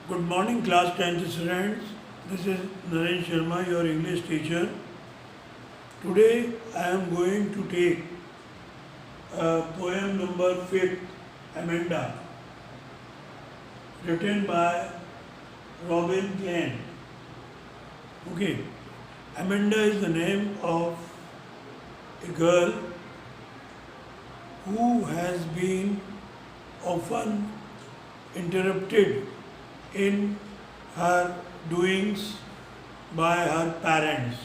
Good morning, class 10th students. This is Naren Sharma, your English teacher. Today I am going to take poem number 5th, Amanda, written by Robin Klein. Okay, Amanda is the name of a girl who has been often interrupted in her doings by her parents.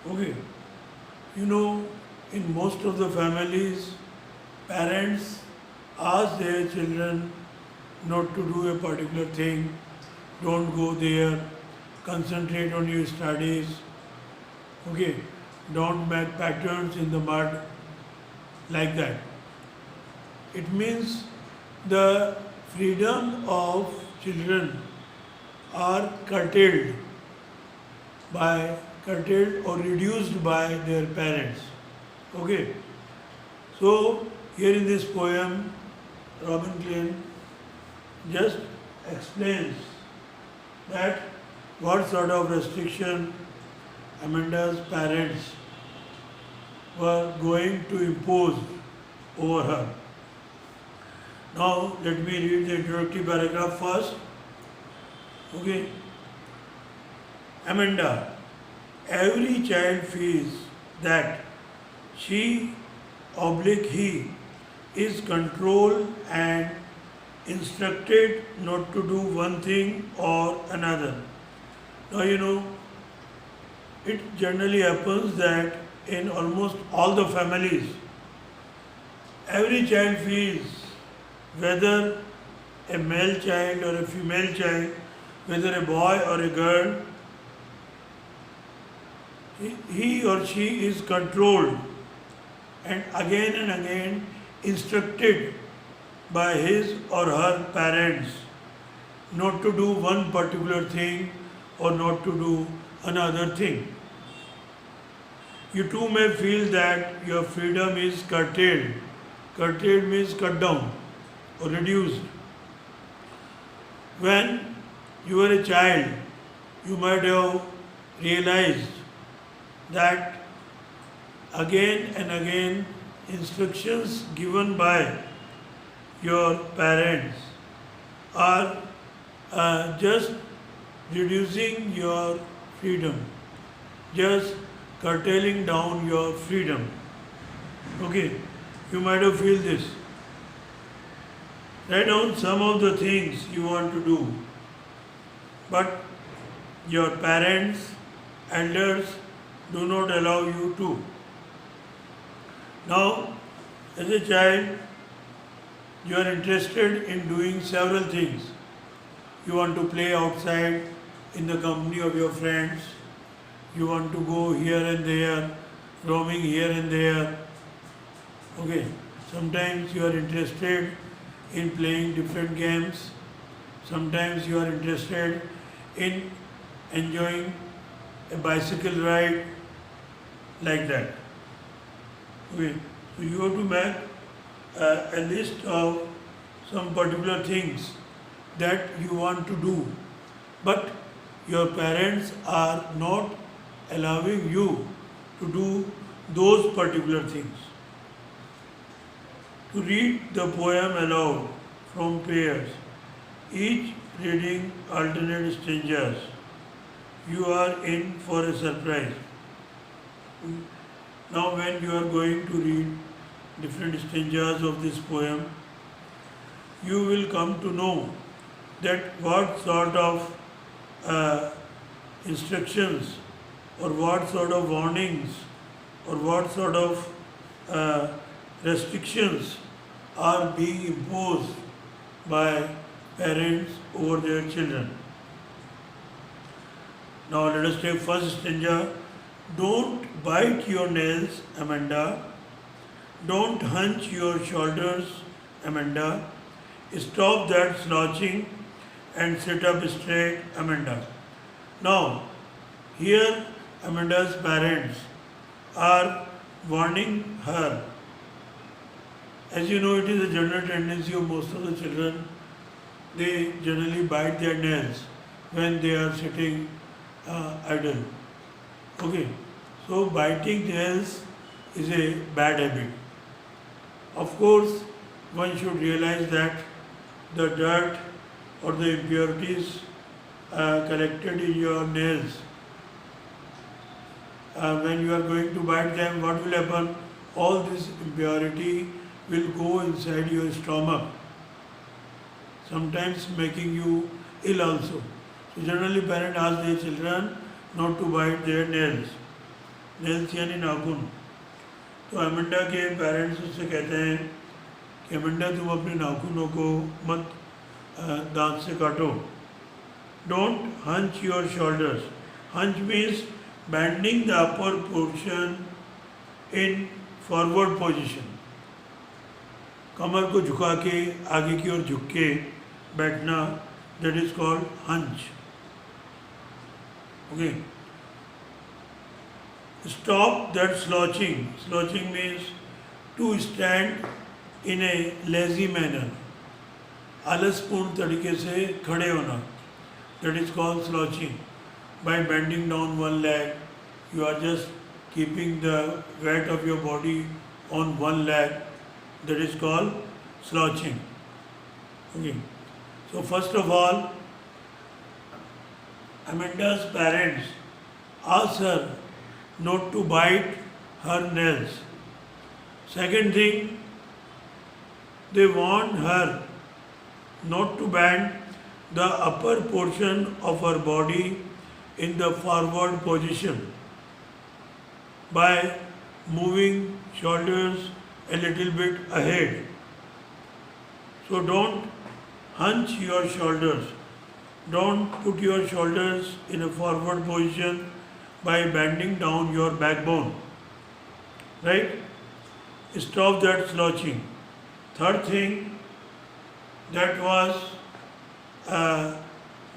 Okay, in most of the families, parents ask their children not to do a particular thing, don't go there, concentrate on your studies, okay, don't make patterns in the mud, like that. It means the freedom of children are curtailed or reduced by their parents. Okay. So here in this poem, Robin Klein just explains that what sort of restriction Amanda's parents were going to impose over her. Now let me read the introductory paragraph first. Okay. Amanda, every child feels that she he is controlled and instructed not to do one thing or another. Now it generally happens that in almost all the families, every child feels, whether a male child or a female child, whether a boy or a girl, he or she is controlled and again instructed by his or her parents not to do one particular thing or not to do another thing. You too may feel that your freedom is curtailed. Curtailed means cut down or reduced. When you were a child, you might have realized that again and again instructions given by your parents are just reducing your freedom, just curtailing down your freedom. Okay, you might have feel this. Write down some of the things you want to do, but your parents, elders do not allow you to. Now, as a child, you are interested in doing several things. You want to play outside in the company of your friends. You want to go here and there, roaming here and there. Okay, sometimes you are interested in playing different games. Sometimes you are interested in enjoying a bicycle ride, like that. Okay, so you have to make a list of some particular things that you want to do, but your parents are not allowing you to do those particular things. To read the poem aloud from pairs, each reading alternate stanzas. You are in for a surprise. Now when you are going to read different stanzas of this poem, you will come to know that what sort of instructions or what sort of warnings or what sort of restrictions are being imposed by parents over their children. Now let us take first stanza. Don't bite your nails, Amanda. Don't hunch your shoulders, Amanda. Stop that slouching and sit up straight, Amanda. Now, here Amanda's parents are warning her. As you know, it is a general tendency of most of the children they generally bite their nails when they are sitting idle. Okay, so biting nails is a bad habit. Of course, one should realize that the dirt or the impurities collected in your nails, when you are going to bite them, what will happen? All this impurity will go inside your stomach, sometimes making you ill also. So generally parents ask their children not to bite their nails. Nails यानी नाखून. तो Amanda के parents उससे कहते हैं कि Amanda तुम अपने नाखूनों को मत दांत से काटो. Don't hunch your shoulders. Hunch means bending the upper portion in forward position. कमर को झुका के आगे की ओर झुक के बैठना, that is called hunch. Okay. Stop that slouching. Slouching means to stand in a lazy manner. आलसपूर्ण तरीके से खड़े होना. That is called slouching. By bending down one leg, you are just keeping the weight of your body on one leg. That is called slouching. Okay. So first of all, Amanda's parents asked her not to bite her nails. Second thing, they warned her not to bend the upper portion of her body in the forward position by moving shoulders a little bit ahead. So don't hunch your shoulders. Don't put your shoulders in a forward position by bending down your backbone. Right? Stop that slouching. Third thing that was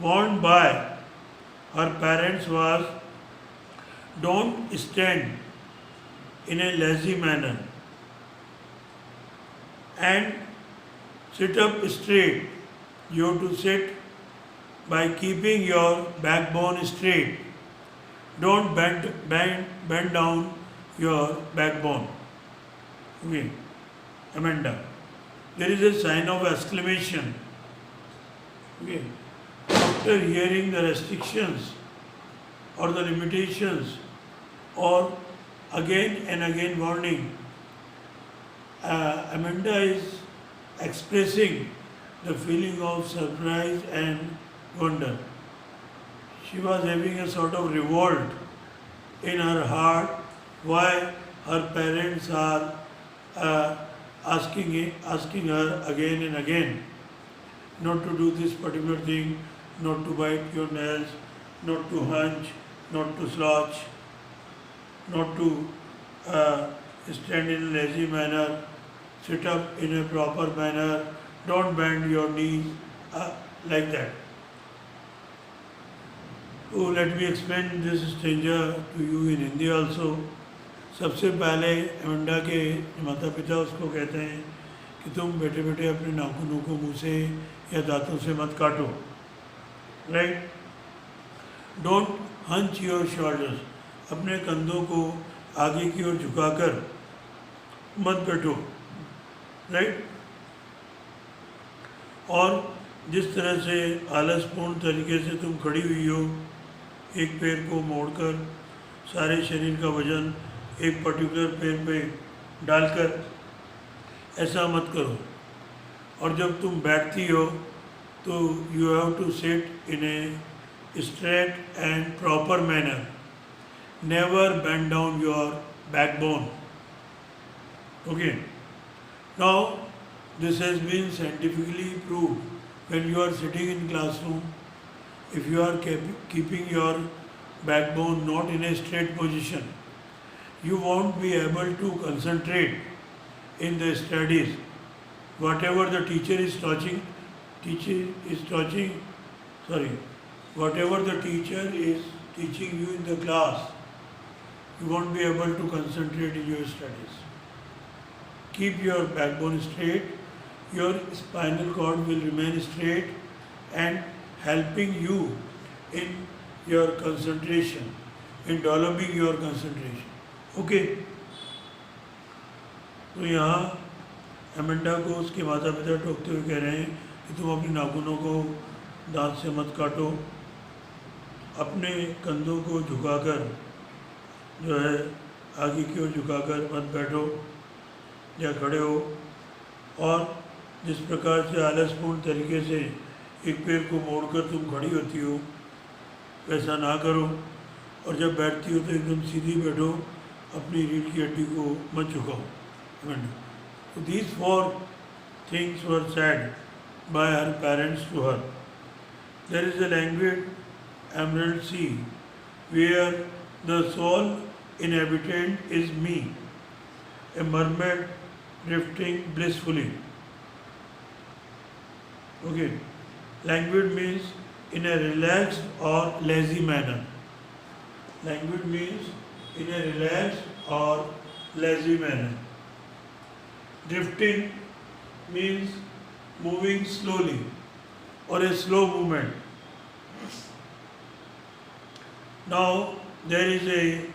warned by her parents was don't stand in a lazy manner and sit up straight. You have to sit by keeping your backbone straight. Don't bend down your backbone. Okay, Amanda. There is a sign of exclamation. Okay. After hearing the restrictions or the limitations or again and again warning, Amanda is expressing the feeling of surprise and wonder. She was having a sort of revolt in her heart why her parents are asking her again and again not to do this particular thing, not to bite your nails, not to hunch, not to slouch, not to stand in a lazy manner, sit up in a proper manner, don't bend your knees like that. So let me explain this stanza to you in Hindi also. सबसे पहले Amanda के माता पिता उसको कहते हैं कि तुम बेटे बेटे अपने नाखूनों को मुंह से या दांतों से मत काटो. Right. Don't hunch your shoulders. अपने कंधों को आगे की ओर झुकाकर मत बैठो. राइट. और जिस तरह से आलसपूर्ण तरीके से तुम खड़ी हुई हो, एक पैर को मोड़कर सारे शरीर का वजन एक पर्टिकुलर पैर पे डालकर, ऐसा मत करो. और जब तुम बैठती हो तो you have to sit in a straight and proper manner. Never bend down your backbone. Okay. Now this has been scientifically proved. When you are sitting in classroom, if you are keeping your backbone not in a straight position, you won't be able to concentrate in the studies. Whatever the teacher is teaching, whatever the teacher is teaching you in the class, you won't be able to concentrate in your studies. Keep your backbone straight. Your spinal cord will remain straight and helping you in your concentration, in developing your concentration. Okay? तो यहाँ Amanda को उसके माता पिता टोकते हुए कह रहे हैं कि तुम अपने नाखूनों को दांत से मत काटो, अपने कंधों को झुकाकर जो है आगे की ओर झुकाकर मत बैठो या खड़े हो, और जिस प्रकार से आलसपूर्ण तरीके से एक पैर को मोड़कर तुम खड़ी होती हो वैसा ना करो, और जब बैठती हो तो एकदम सीधी बैठो, अपनी रीढ़ की हड्डी को मत झुकाओ. So these 4 things were said by her parents to her. There is a languid emerald sea where the sole inhabitant is me, a mermaid drifting blissfully. Okay, languid means in a relaxed or lazy manner. Languid means in a relaxed or lazy manner. Drifting means moving slowly or a slow movement. Now there is a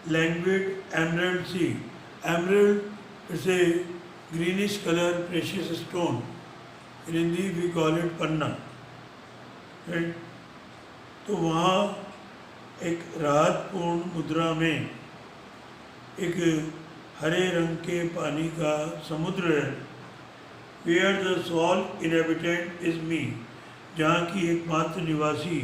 languid emerald sea. Emerald is a greenish color precious stone. In Hindi we call it panna. Right? तो वहाँ एक राहतपूर्ण मुद्रा में एक हरे रंग के पानी का समुद्र है. Where the sole inhabitant is me, जहाँ की एकमात्र निवासी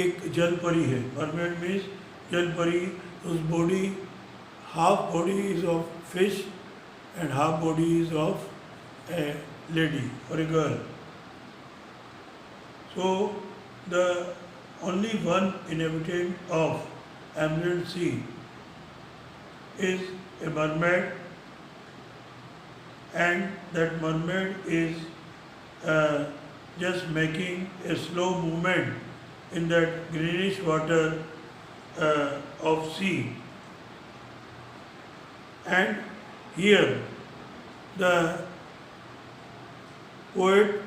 एक जल परी है. Mermaid means जल परी. उस body, half body is of fish and half body is of a lady or a girl. So the only one inhabitant of Emerald Sea is a mermaid, and that mermaid is just making a slow movement in that greenish water of sea. And here the poet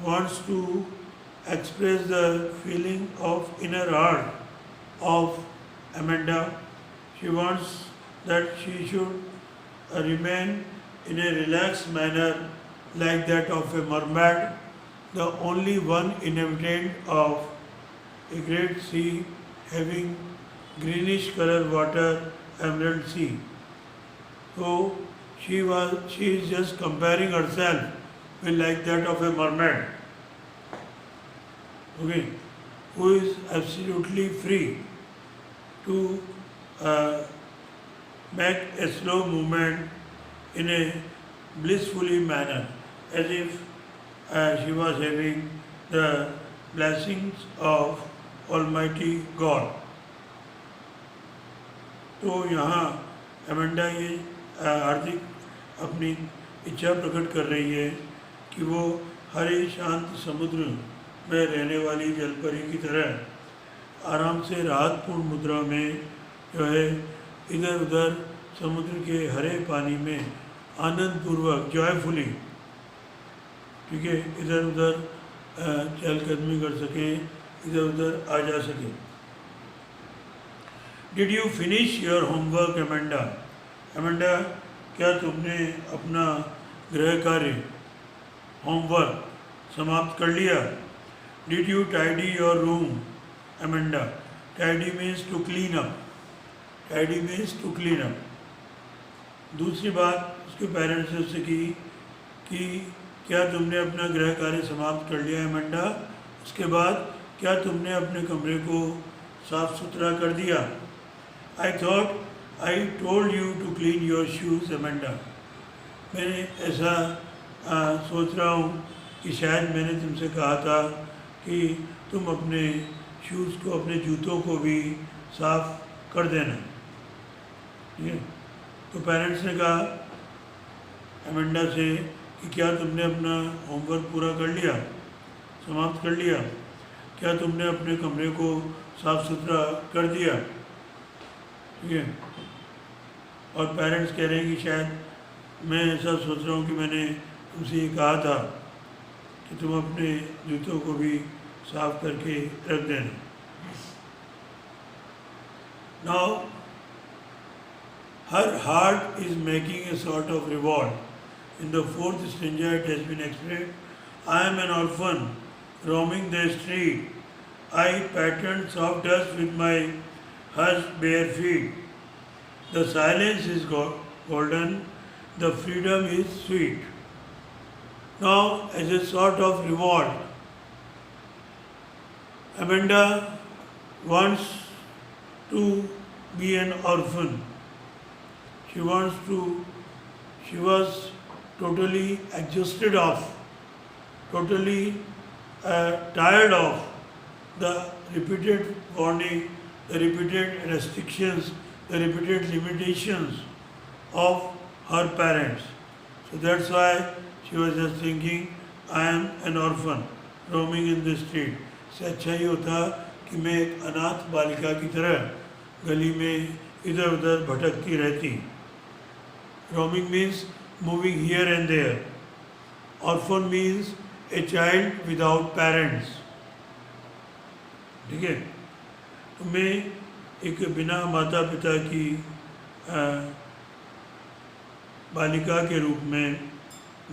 wants to express the feeling of inner heart of Amanda. She wants that she should remain in a relaxed manner like that of a mermaid, the only one inhabitant of a great sea having greenish color water, Emerald Sea. So she is just comparing herself with like that of a mermaid, okay, who is absolutely free to make a slow movement in a blissfully manner, as if she was having the blessings of Almighty God. तो यहाँ Amanda ये हार्दिक अपनी इच्छा प्रकट कर रही है कि वो हरे शांत समुद्र में रहने वाली जलपरी की तरह आराम से राहतपूर्ण मुद्रा में जो है इधर उधर समुद्र के हरे पानी में आनंदपूर्वक जॉयफुली, ठीक है, इधर उधर चहलकदमी कर सके, इधर उधर आ जा सके. Did you finish your homework Amanda? Amanda, क्या तुमने अपना गृह कार्य होमवर्क समाप्त कर लिया? Did you tidy your room? Amanda, tidy means to clean up. Tidy means to clean up. दूसरी बात उसके पेरेंट्स ने उससे की कि क्या तुमने अपना गृह कार्य समाप्त कर लिया अमेंडा? उसके बाद क्या तुमने अपने कमरे को साफ सुथरा कर दिया? I thought I told you to clean your shoes Amanda. मैंने ऐसा सोच रहा हूँ कि शायद मैंने तुमसे कहा था कि तुम अपने शूज़ को, अपने जूतों को भी साफ कर देना. ठीक है. तो पेरेंट्स ने कहा अमेंडा से कि क्या तुमने अपना होमवर्क पूरा कर लिया, समाप्त कर लिया? क्या तुमने अपने कमरे को साफ सुथरा कर दिया? ठीक है. और पेरेंट्स कह रहे हैं कि शायद मैं ऐसा सोच रहा हूँ कि मैंने तुमसे ये कहा था कि तुम अपने जूतों को भी साफ करके रख देना. Now, her heart is making a sort of revolt. In the fourth stanza it has been explained, I am an orphan roaming the street. I pattern soft dust with my hushed bare feet. The silence is golden, the freedom is sweet. Now, as a sort of revolt, Amanda wants to be an orphan. She was totally exhausted of, totally tired of the repeated warning, the repeated restrictions, the repeated limitations of her parents. So that's why she was just thinking, I am an orphan roaming in the street. इससे अच्छा ही होता कि मैं एक अनाथ बालिका की तरह गली में इधर उधर भटकती रहती. Roaming means moving here and there. Orphan means a child without parents. ठीक है. तो मैं एक बिना माता पिता की बालिका के रूप में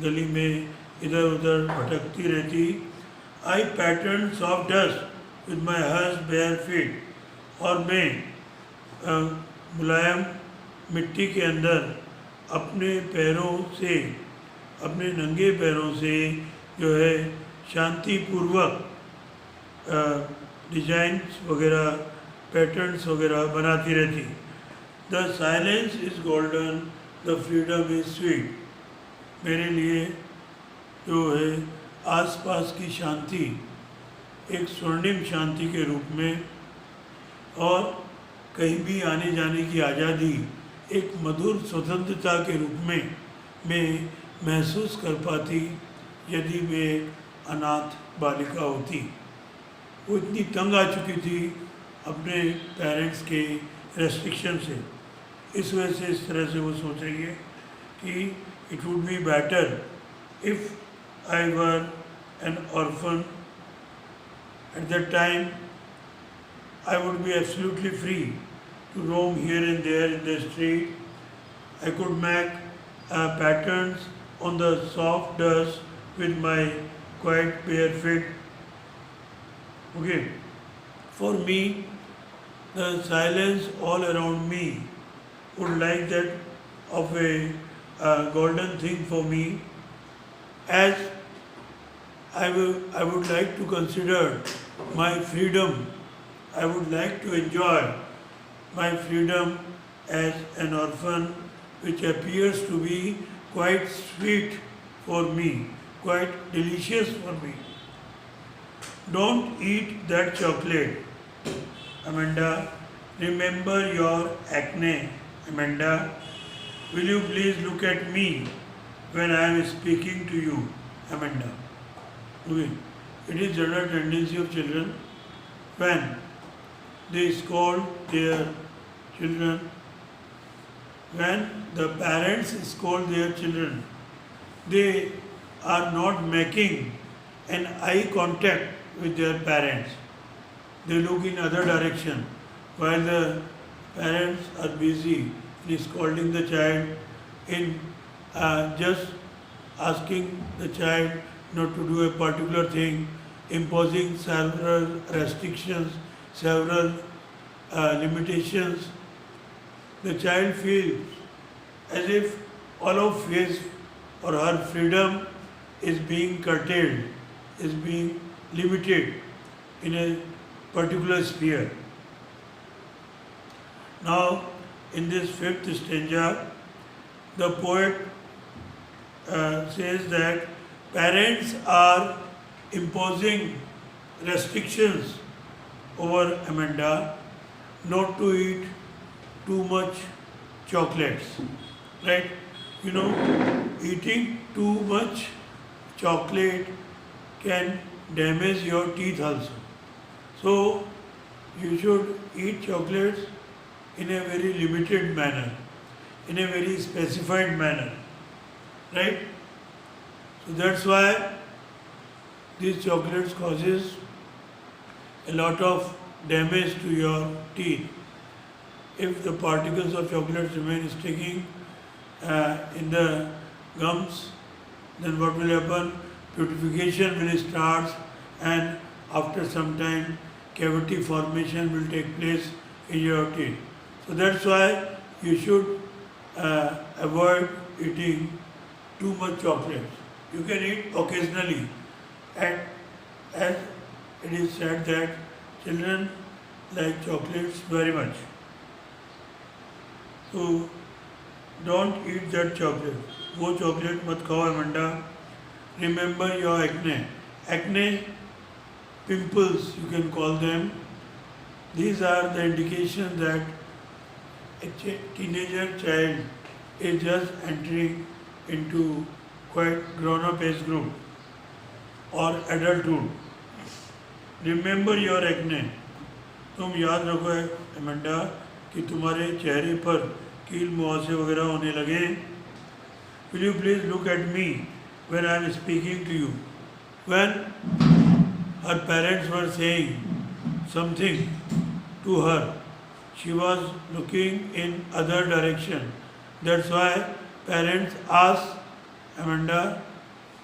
गली में इधर उधर भटकती रहती. I patterned soft dust with my hushed bare feet. और मैं मुलायम मिट्टी के अंदर अपने पैरों से, अपने नंगे पैरों से जो है शांतिपूर्वक डिजाइन्स वगैरह, पैटर्न्स वगैरह बनाती रहती. The silence is golden, the freedom is sweet. मेरे लिए जो है आसपास की शांति एक स्वर्णिम शांति के रूप में और कहीं भी आने जाने की आज़ादी एक मधुर स्वतंत्रता के रूप में मैं महसूस कर पाती यदि मैं एक अनाथ बालिका होती. वो इतनी तंग आ चुकी थी अपने पेरेंट्स के रेस्ट्रिक्शन से. इस वजह से इस तरह से वो सोच रही है कि it would be better if I were an orphan. At that time, I would be absolutely free to roam here and there in the street. I could make patterns on the soft dust with my quite bare feet. Okay. For me, the silence all around me would like that of a golden thing for me. As I would like to consider my freedom, I would like to enjoy my freedom as an orphan, which appears to be quite sweet for me, quite delicious for me. Don't eat that chocolate, Amanda. Remember your acne, Amanda. Will you please look at me when I am speaking to you, Amanda? Okay. It is general tendency of children when they scold their children, when the parents scold their children, they are not making an eye contact with their parents. They look in other direction while the parents are busy in scolding the child, in just asking the child not to do a particular thing, imposing several restrictions, several limitations. The child feels as if all of his or her freedom is being curtailed, is being limited in a particular sphere. Now, in this fifth stanza, the poet says that parents are imposing restrictions over Amanda not to eat too much chocolates, right? You know, eating too much chocolate can damage your teeth also. So, you should eat chocolates in a very limited manner, in a very specified manner, right? So that's why These chocolates causes a lot of damage to your teeth. If the particles of chocolates remain sticking in the gums, then what will happen? Putrefaction will start, and after some time cavity formation will take place in your teeth. So that's why you should avoid eating too much chocolates. You can eat occasionally, and as it is said that children like chocolates very much. So don't eat that chocolate. वो chocolate मत खाओ Amanda. Remember your acne. Acne, pimples you can call them. These are the indications that a teenager child is just entering into quite grown up age group or adulthood. Remember your acne. तुम याद रखो Amanda कि तुम्हारे चेहरे पर कील मुहासे वगैरह होने लगे. Will you please look at me when I am speaking to you? When her parents were saying something to her, she was looking in other direction. That's why parents ask Amanda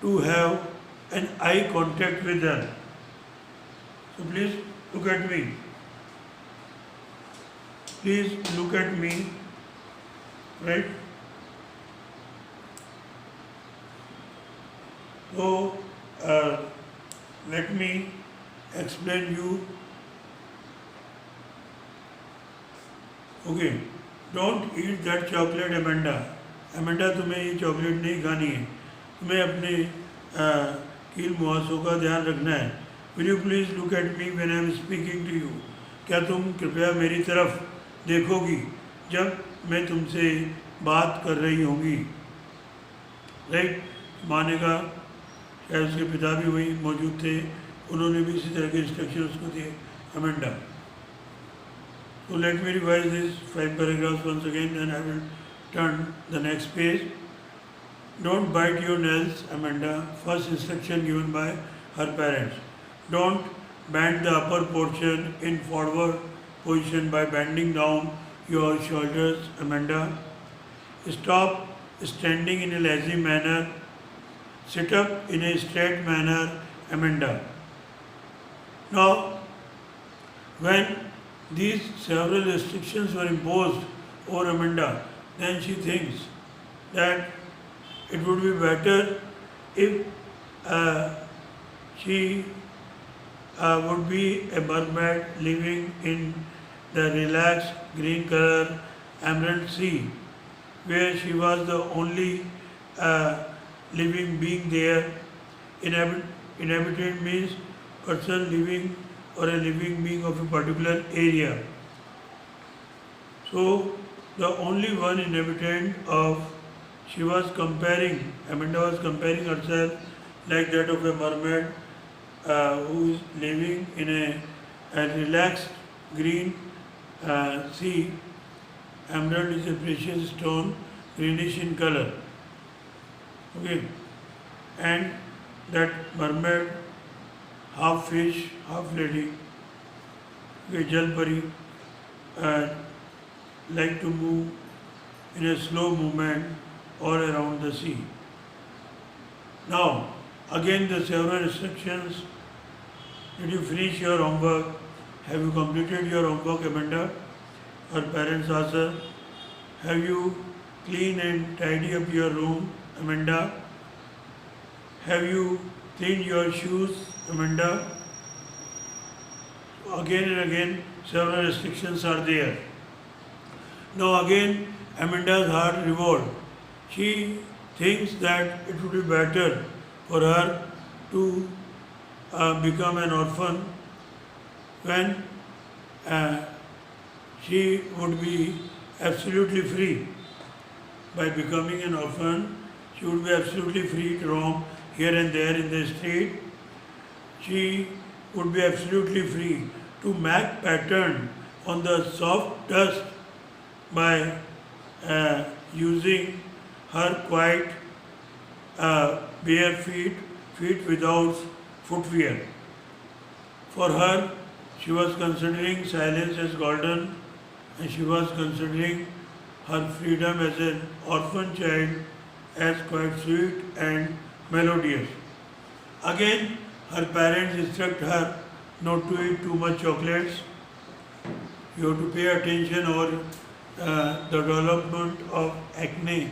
to have an eye contact with her. So please look at me. Please look at me. Right? So let me explain you. Okay, don't eat that chocolate, Amanda. Amanda, तुम्हें ये chocolate नहीं खानी है. तुम्हें अपने कील मुहासों का ध्यान रखना है. Will you please look at me when I am speaking to you? क्या तुम कृपया मेरी तरफ देखोगी जब मैं तुमसे बात कर रही होंगी. राइट? माँ ने कहा, शायद उसके पिता भी वहीं मौजूद थे, उन्होंने भी इसी तरह के इंस्ट्रक्शन उसको दिए. Amanda. So let me revise these 5 paragraphs once again, and I will turn the next page. Don't bite your nails, Amanda. First instruction given by her parents. Don't bend the upper portion in forward position by bending down your shoulders, Amanda. Stop standing in a lazy manner. Sit up in a straight manner, Amanda. Now, when these several restrictions were imposed over Amanda, then she thinks that it would be better if she would be a mermaid living in the relaxed green color emerald sea, where she was the only living being there. Inhabitant means person living or a living being of a particular area. So the only one inhabitant of, Amanda was comparing herself like that of a mermaid who is living in a relaxed green sea. Emerald is a precious stone, greenish in color. Okay, and that mermaid, half fish, half lady, okay, Jalpari, like to move in a slow movement all around the sea. Now, again the several instructions. Did you finish your homework? Have you completed your homework, Amanda? Her parents asked her. Have you cleaned and tidy up your room, Amanda? Have you cleaned your shoes, Amanda? Again and again, several restrictions are there. Now again, Amanda's heart revolts. She thinks that it would be better for her to become an orphan when she would be absolutely free. By becoming an orphan, she would be absolutely free to roam here and there in the street. She would be absolutely free to make pattern on the soft dust by using her quite bare feet without footwear. For her, she was considering silence as golden, and she was considering her freedom as an orphan child as quite sweet and melodious. Again, her parents instruct her not to eat too much chocolates. You have to pay attention or the development of acne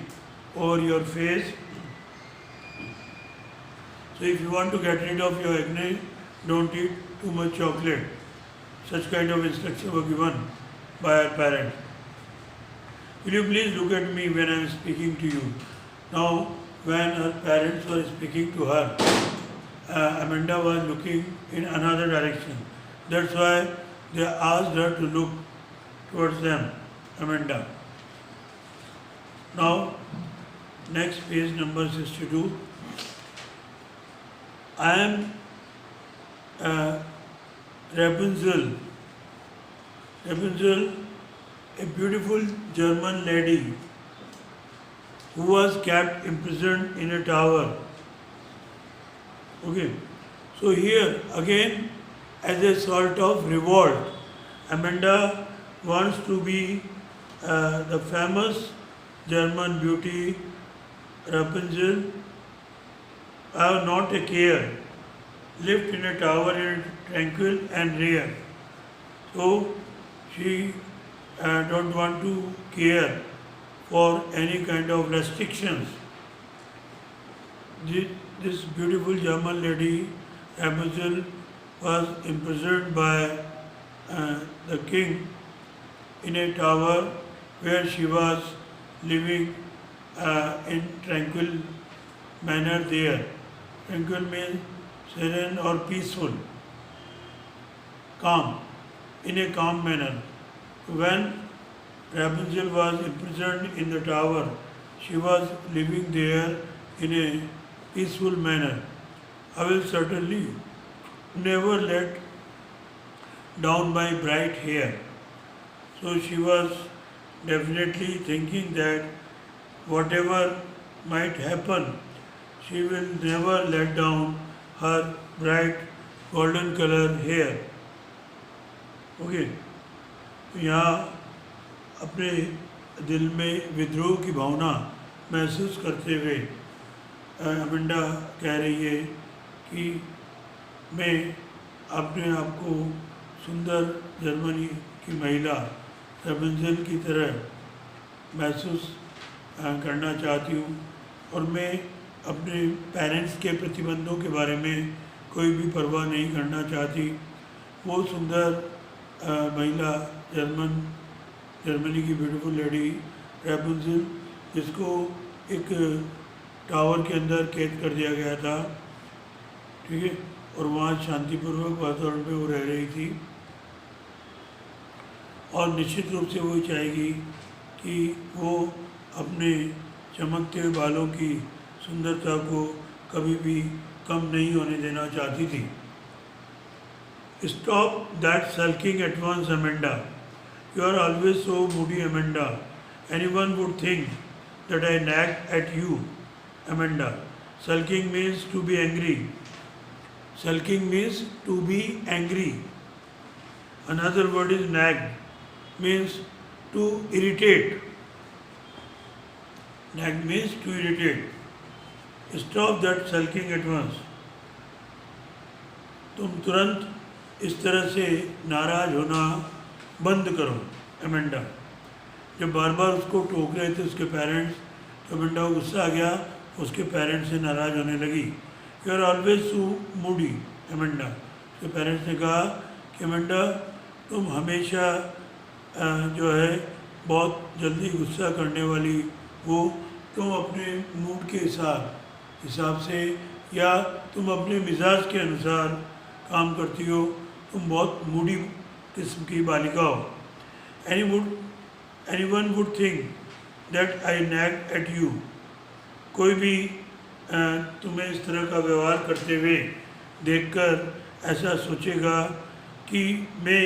over your face. So if you want to get rid of your acne, don't eat too much chocolate. Such kind of instructions were given by our parents. Will you please look at me when I am speaking to you? Now, when her parents were speaking to her, Amanda was looking in another direction. That's why they asked her to look towards them, Amanda. Now, next page number 62. I am Rapunzel. Rapunzel, a beautiful German lady who was kept imprisoned in a tower. Okay, so here again, as a sort of revolt, Amanda wants to be the famous German beauty Rapunzel. I have not a care, lived in a tower in tranquil and rare. So she don't want to care for any kind of restrictions. This beautiful German lady, Rapunzel, was imprisoned by the king in a tower where she was living in tranquil manner there. Tranquil means serene or peaceful, calm, in a calm manner. When Rapunzel was imprisoned in the tower, she was living there in a peaceful manner. I will certainly never let down my bright hair. So she was definitely thinking that whatever might happen, she will never let down her bright golden color hair. Okay, तो यहाँ अपने दिल में विद्रोह की भावना महसूस करते हुए अमेंडा कह रही है कि मैं अपने आप को सुंदर जर्मनी की महिला रेपुंजेल की तरह महसूस करना चाहती हूँ और मैं अपने पेरेंट्स के प्रतिबंधों के बारे में कोई भी परवाह नहीं करना चाहती। वो सुंदर महिला जर्मनी की ब्यूटीफुल लेडी रेपुंजेल, जिसको एक टावर के अंदर कैद कर दिया गया था, ठीक है, और वहाँ शांतिपूर्वक वातावरण में वो रह रही थी और निश्चित रूप से वो चाहेगी कि वो अपने चमकते हुए बालों की सुंदरता को कभी भी कम नहीं होने देना चाहती थी। Stop that sulking at once, Amanda. You are always so moody, Amanda. Anyone would think that I nag at you, Amanda. Sulking means to be angry. Sulking means to be angry. Another word is nag, means to irritate. Nag means to irritate. Stop that sulking at once. तुम तुरंत इस तरह से नाराज़ होना बंद करो, Amanda. जब बार बार उसको टोक रहे थे उसके पेरेंट्स, तो अमेंडा को गुस्सा आ गया, उसके पेरेंट्स से नाराज़ होने लगी। You are always so moody, Amanda. उसके पेरेंट्स ने कहा कि अमेंडा, तुम हमेशा जो है बहुत जल्दी गुस्सा करने वाली हो, तुम अपने मूड के हिसाब से या तुम अपने मिजाज के अनुसार काम करती हो, तुम बहुत मूडी किस्म की बालिका हो। Anyone would think that I nag at you. कोई भी तुम्हें इस तरह का व्यवहार करते हुए देखकर ऐसा सोचेगा कि मैं,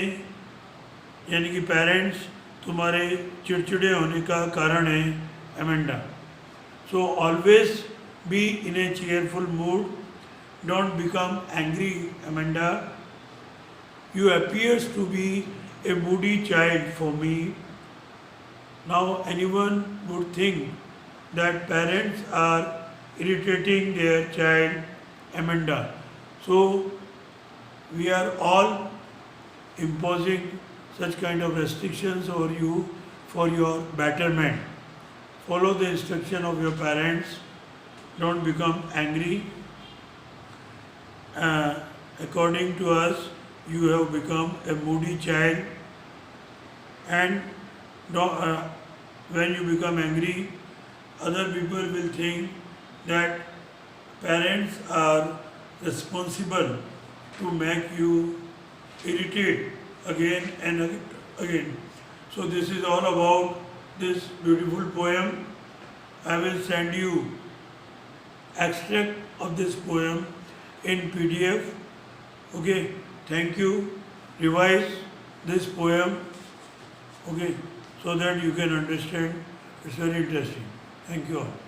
यानी कि पेरेंट्स, तुम्हारे चिड़चिड़े होने का कारण है, Amanda. So always be in A cheerful mood Don't become angry, Amanda. You appears to be a moody child for me. Now anyone would think that parents are irritating their child, Amanda. So we are all imposing such kind of restrictions over you for your betterment. Follow the instruction of your parents. Don't become angry. According to us, you have become a moody child, and when you become angry, other people will think that parents are responsible to make you irritate again and again. So this is all about this beautiful poem. I will send you extract of this poem in PDF. Okay, thank you. Revise this poem, okay, so that you can understand. It's very interesting. Thank you all.